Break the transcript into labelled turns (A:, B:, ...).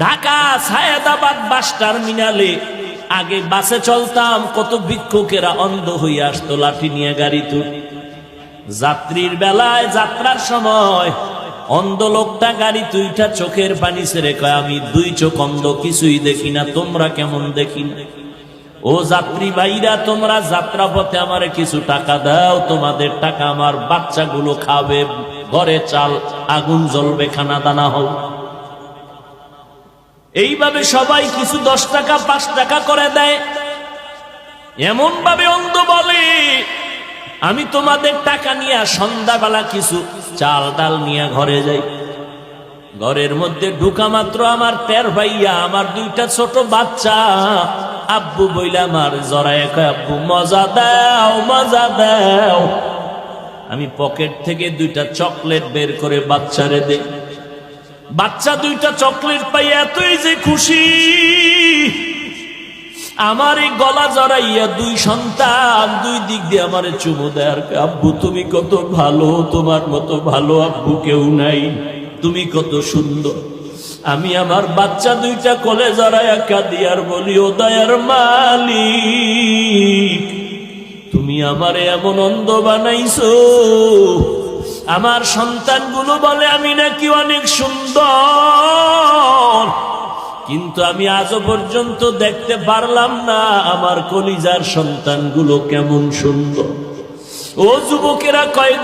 A: ঢাকা সায়েদাবাদ বাস টার্মিনালে আগে বাসে চলতাম, কত ভিক্ষুকেরা অন্ধ হইয়া আসতো লাঠি নিয়ে গাড়ি তুল। যাত্রীর বেলায় যাত্রার সময় অন্ধ লোকটা গাড়ি তুইটা চোখের পানি ছেড়ে কয়, আমি দুই চোখ অন্ধ, কিছুই দেখি না, তোমরা কেমন দেখি না? ও যাত্রী ভাইরা, তোমরা যাত্রা পথে আমারে কিছু টাকা দাও, তোমাদের টাকা আমার বাচ্চাগুলো খাবে, ঘরে চাল আগুন জ্বলবে, খানা দানা হোক। এইভাবে সবাই কিছু 10 টাকা 5 টাকা করে দেয়। এমন ভাবে অন্ধ বলে, আমি তোমাদের টাকা নিয়ে সন্ধ্যাবেলা কিছু চাল ডাল নিয়ে ঘরে যাই। ঘরের মধ্যে ঢুকা মাত্র আমার টের ভাইয়া, আমার 2টা ছোট বাচ্চা আব্বু বইলা আমার জড়ায় কয়, আব্বু মজা দাও, মজা দাও। আমি পকেট থেকে 2টা চকলেট বের করে বাচ্চারে দেই। বাচ্চা 2টা চকলেট পাই এতই যে খুশি, আমার এই গলা জড়াইয়া 2 সন্তান 2 দিক দিয়ে আমারে চুমু দেয় আর আব্বু তুমি কত ভালো, তোমার মতো ভালো আব্বু কেউ নাই, তুমি কত সুন্দর। আমি আমার বাচ্চা 2টা কোলে জড়াইয়া কাঁদি আর বলি, ও দয়ার মালিক, তুমি আমারে এমন অন্ধ বানাইছো, আমার সন্তানগুলো বলে আমি নাকি অনেক সুন্দর, কিন্তু আমি আজও পর্যন্ত দেখতে পারলাম না আমার কলিজার সন্তানগুলো কেমন সুন্দর। ও যুবকেরা, কয়েক